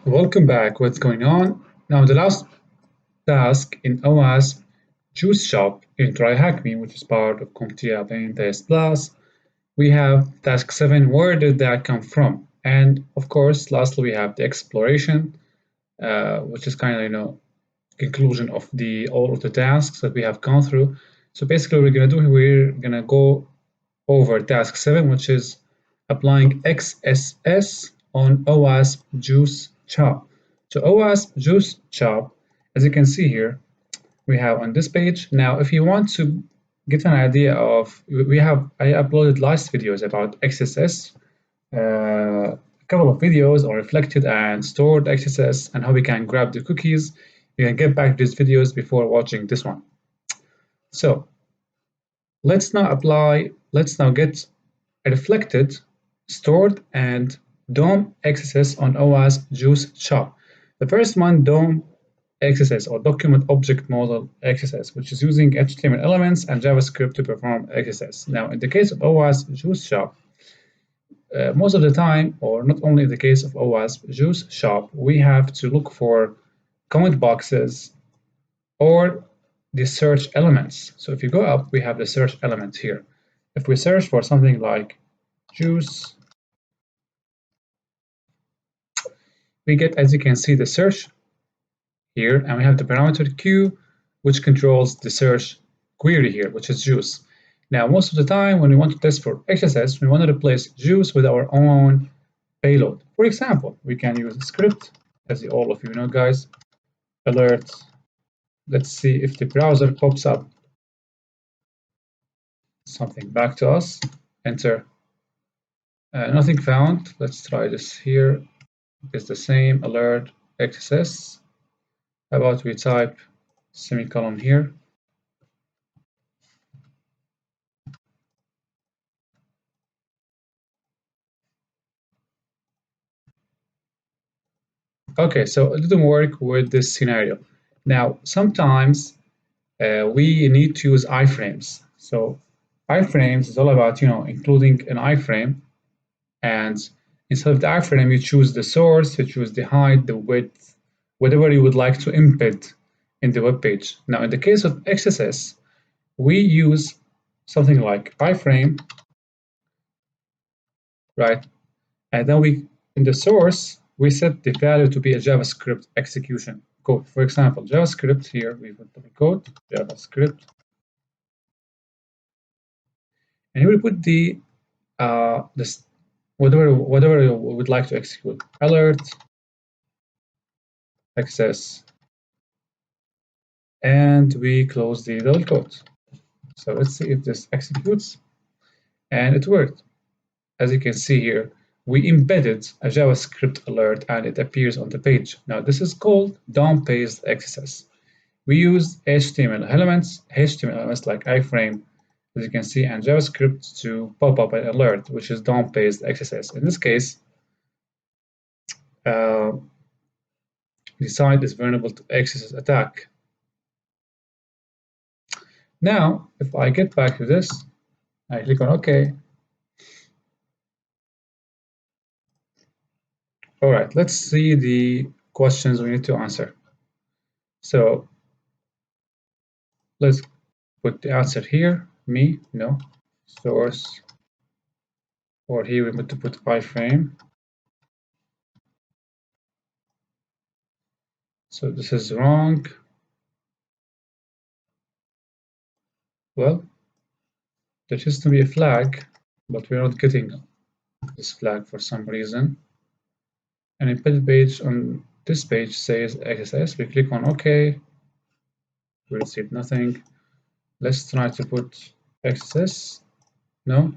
Welcome back. What's going on? Now, the last task in OWASP Juice Shop in TryHackMe, which is part of COMPTIA Pentest Plus, we have task 7. Where did that come from? And of course, lastly, we have the exploration, which is kind of conclusion of all of the tasks that we have gone through. So basically, we're gonna go over task 7, which is applying XSS on OWASP Juice Shop. So OWASP Juice Shop, as you can see here, we have on this page. Now, if you want to get an idea of, I uploaded last videos about XSS, a couple of videos on reflected and stored XSS and how we can grab the cookies. You can get back to these videos before watching this one. So let's now get a reflected, stored, and DOM XSS on OWASP Juice Shop. The first one, DOM XSS or Document Object Model XSS, which is using HTML elements and JavaScript to perform XSS. Now, in the case of OWASP Juice Shop, most of the time, or not only in the case of OWASP Juice Shop, we have to look for comment boxes or the search elements. So if you go up, we have the search element here. If we search for something like juice, we get, as you can see, the search here, and we have the parameter q, which controls the search query here, which is juice. Now, most of the time, when we want to test for XSS, we want to replace juice with our own payload. For example, we can use a script, as all of you know, guys, alert. Let's see if the browser pops up something back to us. Enter. Nothing found. Let's try this here. It's the same, alert XSS. How about we type semicolon here? Okay, so it didn't work with this scenario. Now, sometimes we need to use iframes. So iframes is all about, including an iframe, and instead of the iframe, you choose the source, you choose the height, the width, whatever you would like to embed in the web page. Now, in the case of XSS, we use something like iframe, right? And then in the source, we set the value to be a JavaScript execution code. For example, JavaScript here, we put the code, JavaScript, and we will put this whatever you would like to execute. Alert, access, and we close the double quote. So let's see if this executes, and it worked. As you can see here, we embedded a JavaScript alert and it appears on the page. Now this is called DOM-based XSS. We use HTML elements like iframe, as you can see, and JavaScript to pop up an alert, which is DOM-based XSS. In this case, the site is vulnerable to XSS attack. Now, if I get back to this, I click on OK. All right, let's see the questions we need to answer. So let's put the answer here. Me, no. Source, or here we need to put iframe. So this is wrong. Well, there used to be a flag, but we're not getting this flag for some reason. An embedded page on this page says XSS. We click on OK. We receive nothing. Let's try to put XSS. No.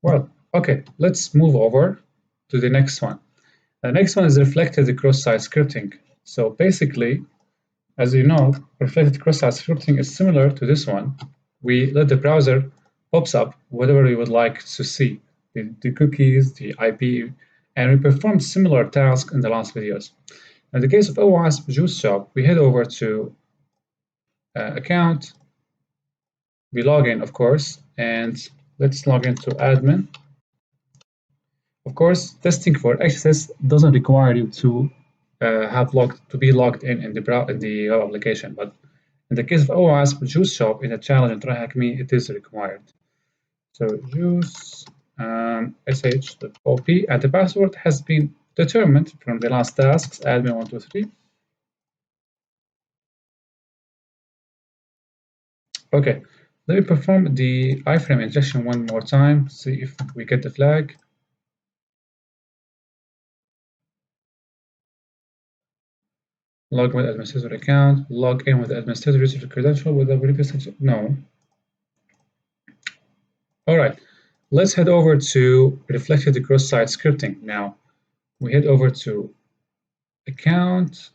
Well, okay. Let's move over to the next one. The next one is reflected cross-site scripting. So basically, as you know, reflected cross-site scripting is similar to this one. We let the browser pops up whatever we would like to see, the cookies, the IP, and we performed similar tasks in the last videos. In the case of OWASP Juice Shop, we head over to account, we log in, of course, and let's log into admin. Of course, testing for XSS doesn't require you to be logged in the web application, but in the case of OWASP Juice Shop in a challenge in TryHackMe, it is required. So juice sh.op, and the password has been determined from the last tasks, admin123. Okay, let me perform the iframe injection one more time, see if we get the flag. Log with administrator account, log in with administrator user credential with a previous, no. All right, let's head over to reflected cross-site scripting. Now, we head over to account,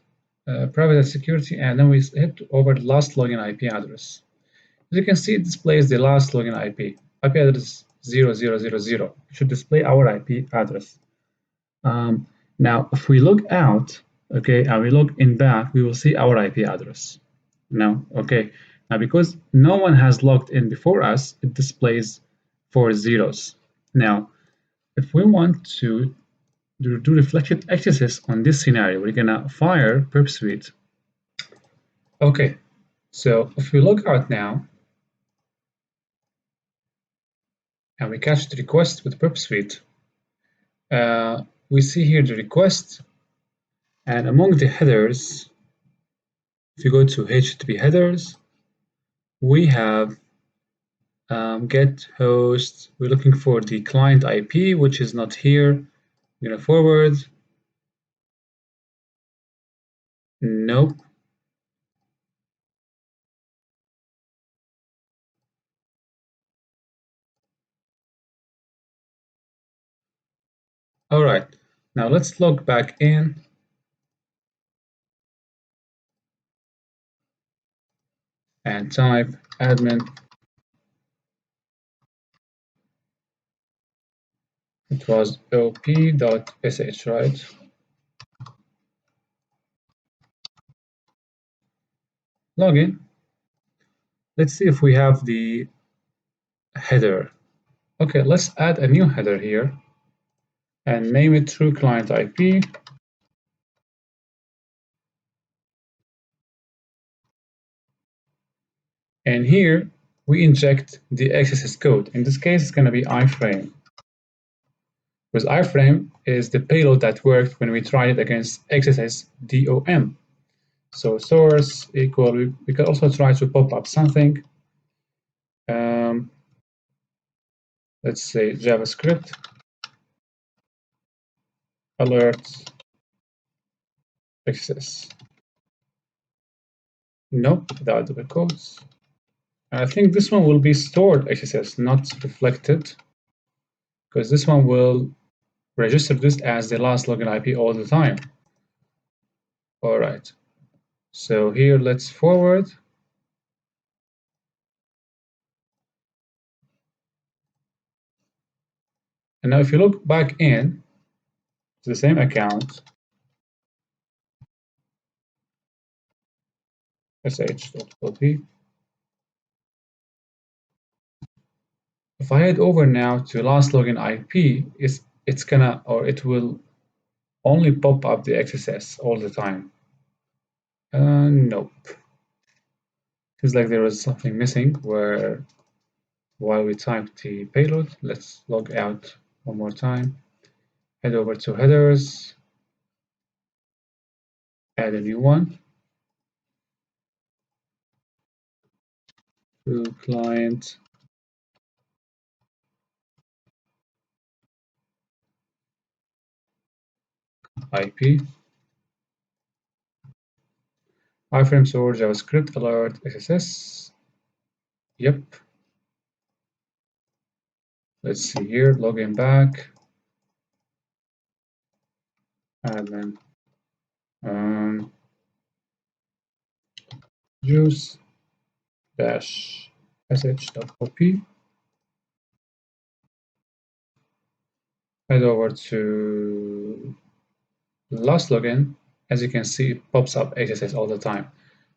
private security, and then we head over the last login IP address. As you can see, it displays the last login IP address 0000. It should display our IP address. Now, if we log out, okay, and we log in back, we will see our IP address. Now, okay, now because no one has logged in before us, it displays 4 zeros. Now, if we want to do reflected XSS on this scenario, we're gonna fire Perp Suite. Okay, so if we log out now, and we catch the request with Perp Suite, we see here the request, and among the headers, if you go to HTTP headers, we have get host. We're looking for the client IP, which is not here. We're gonna forward. Nope. All right, now let's log back in. And type admin. It was op.sh, right? Login. Let's see if we have the header. Okay, let's add a new header here and name it true client IP. And here we inject the XSS code. In this case, it's going to be iframe. Because iframe is the payload that worked when we tried it against XSS DOM. So source equal, we can also try to pop up something. Let's say JavaScript alert XSS. Nope, without double quotes. I think this one will be stored XSS, not reflected, because this one will register this as the last login IP all the time. All right, so here let's forward. And now if you look back in to the same account, sh.lp. If I head over now to last login IP, it will only pop up the XSS all the time. Nope. Feels like there was something missing where while we type the payload, let's log out one more time. Head over to headers, add a new one. To client IP. iframe source JavaScript alert XSS. Yep. Let's see here, login back. Admin juice dash sh.op. Head over to last login. As you can see, it pops up XSS all the time.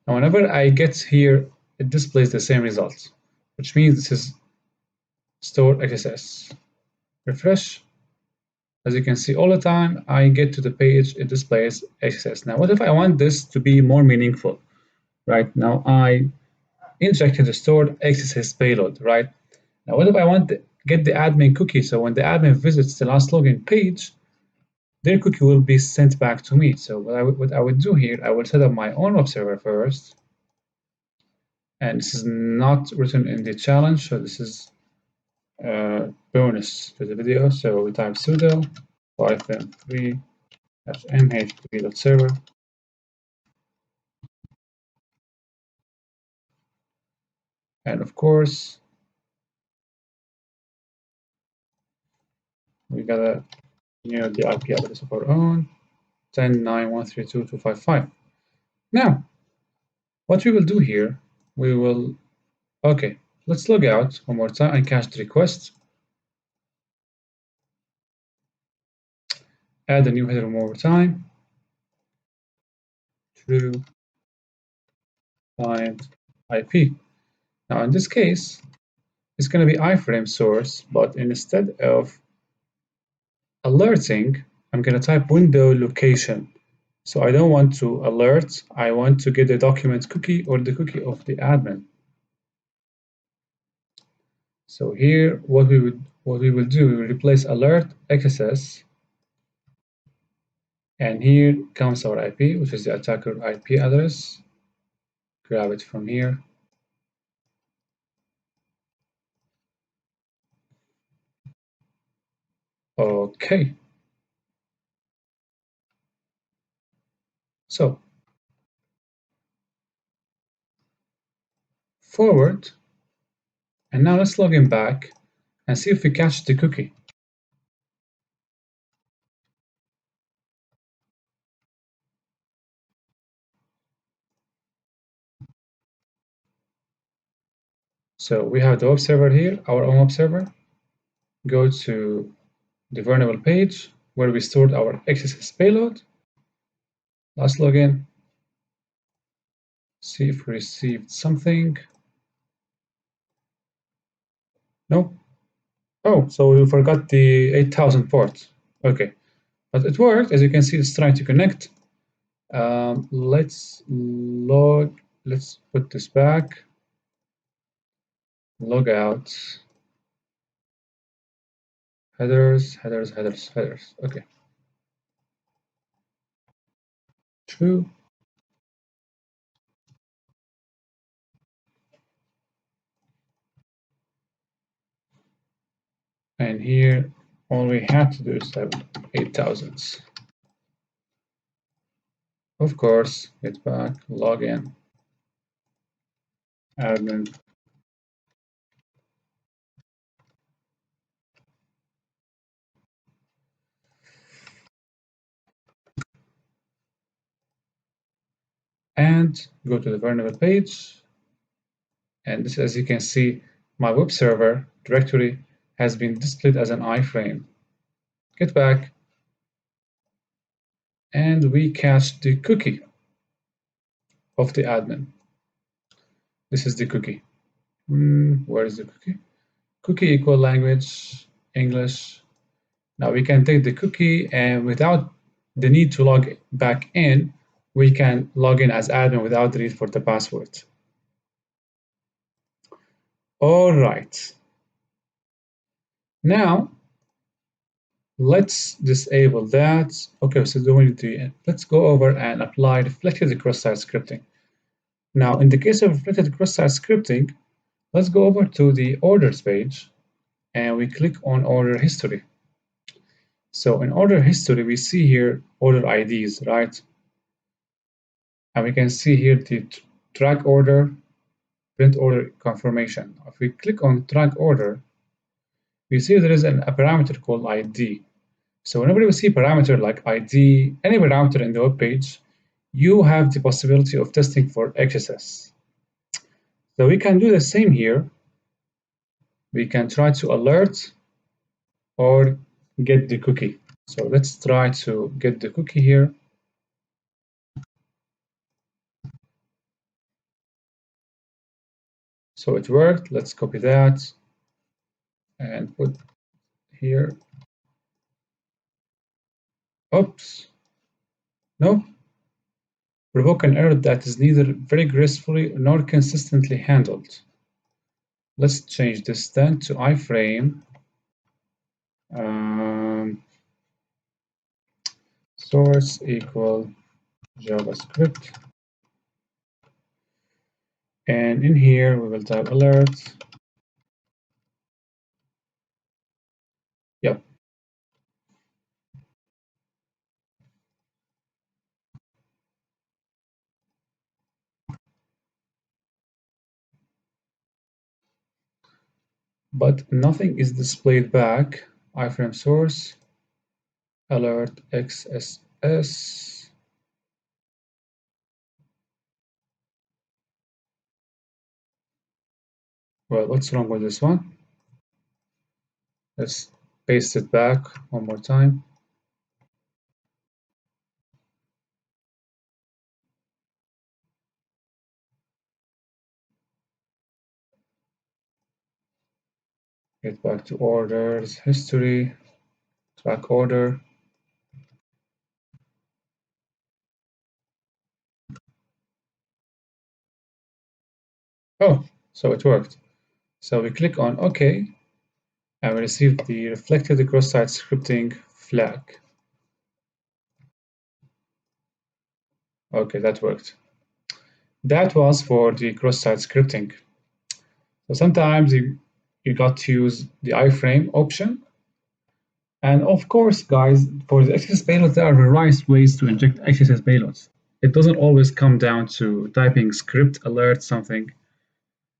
And whenever I get here, it displays the same results, which means this is stored XSS. Refresh. As you can see, all the time I get to the page, it displays XSS. Now, what if I want this to be more meaningful? Right now, I injected the stored XSS payload, right? Now, what if I want to get the admin cookie? So when the admin visits the last login page, their cookie will be sent back to me. So what I would do here, I will set up my own web server first. And this is not written in the challenge, so this is bonus to the video. So we type sudo python 3-mhttp.server. And of course, we gotta the IP address of our own, 10.9.132.255. Now, what we will do here, we will, okay, let's log out one more time and cache the request. Add a new header one more time. True client IP. Now, in this case, it's going to be iframe source, but instead of alerting, I'm going to type window location. So I don't want to alert, I want to get the document cookie or the cookie of the admin. So here, what we will do, we will replace alert XSS, and here comes our IP, which is the attacker IP address. Grab it from here. Okay. So forward, and now let's log in back and see if we catch the cookie. So we have the web server here, our own web server. Go to the vulnerable page where we stored our XSS payload. Let's log in. See if we received something. Nope. Oh, so we forgot the 8000 port. Okay, but it worked. As you can see, it's trying to connect. Let's put this back. Log out. Headers. Okay. True. And here, all we have to do is type 8000s. Of course, get back, log in, admin. And go to the vulnerable page. And this, as you can see, my web server directory has been displayed as an iframe. Get back, and we catch the cookie of the admin. This is the cookie. Where is the cookie? Cookie equal language, English. Now we can take the cookie, and without the need to log back in, we can log in as admin without the need for the password. All right. Now, let's disable that. Okay, so let's go over and apply reflected cross-site scripting. Now, in the case of reflected cross-site scripting, let's go over to the orders page and we click on order history. So in order history, we see here order IDs, right? And we can see here the track order, print order confirmation. If we click on track order, we see there is a parameter called ID. So whenever you see a parameter like ID, any parameter in the web page, you have the possibility of testing for XSS. So we can do the same here. We can try to alert or get the cookie. So let's try to get the cookie here. So it worked. Let's copy that and put here. Oops. No. Provoke an error that is neither very gracefully nor consistently handled. Let's change this then to iframe source equal JavaScript. And in here, we will type alert. Yep. But nothing is displayed back. Iframe source alert XSS. Well, what's wrong with this one? Let's paste it back one more time. Get back to orders, history, track order. Oh, so it worked. So we click on OK, and we receive the reflected cross-site scripting flag. Okay, that worked. That was for the cross-site scripting. So sometimes you got to use the iframe option. And of course, guys, for the XSS payloads, there are various ways to inject XSS payloads. It doesn't always come down to typing script alert something.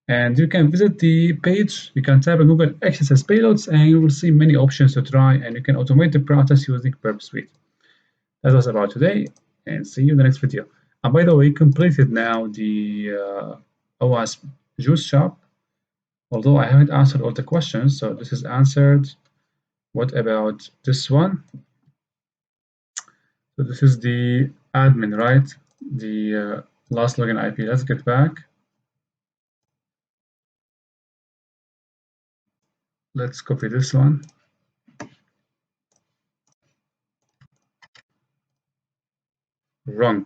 And you can visit the page, you can type in Google XSS payloads, and you will see many options to try, and you can automate the process using Purpose Suite. That was about today, and see you in the next video. And by the way, completed now the OWASP Juice Shop, although I haven't answered all the questions, so this is answered. What about this one? So this is the admin, right? The last login IP. Let's get back. Let's copy this one. Wrong.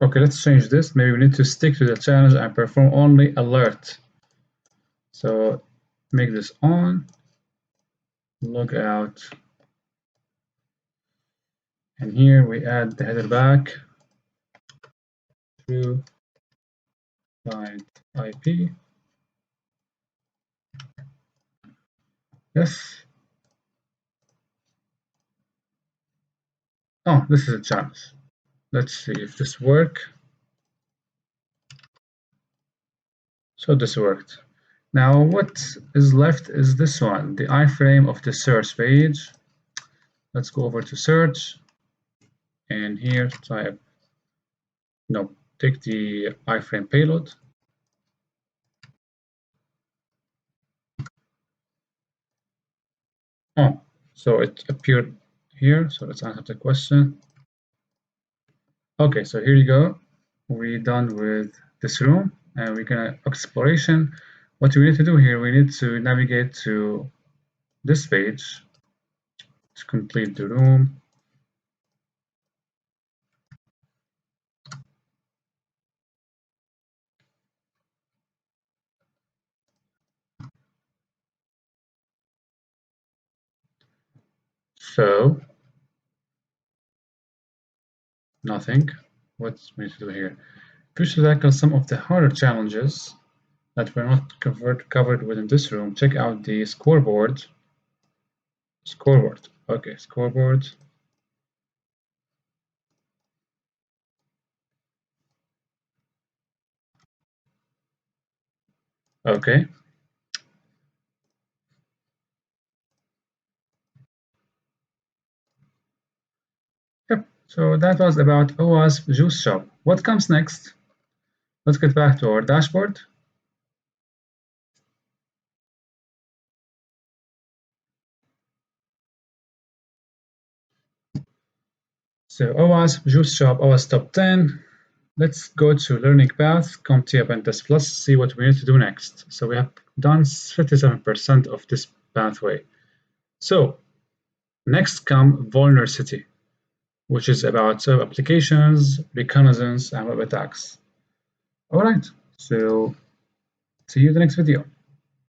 Okay, let's change this. Maybe we need to stick to the challenge and perform only alert. So make this on, log out. And here we add the header back to client IP. Yes. Oh, this is a challenge. Let's see if this works. So this worked. Now what is left is this one, the iframe of the search page. Let's go over to search, and here type, no, take the iframe payload. Oh, so it appeared here, so let's answer the question. Okay, so here you go. We're done with this room, and we're gonna exploration. What we need to do here, we need to navigate to this page to complete the room. So nothing. What we need to do here? First, to tackle some of the harder challenges that were not covered within this room, check out the scoreboard. Scoreboard. Okay, scoreboard. Okay. Yep. So that was about OWASP Juice Shop. What comes next? Let's get back to our dashboard. So OWASP Juice Shop, OWASP Top 10. Let's go to Learning Path, CompTIA Pentest Plus, see what we need to do next. So we have done 57% of this pathway. So next come vulnerability, which is about server applications, reconnaissance, and web attacks. All right, so see you in the next video.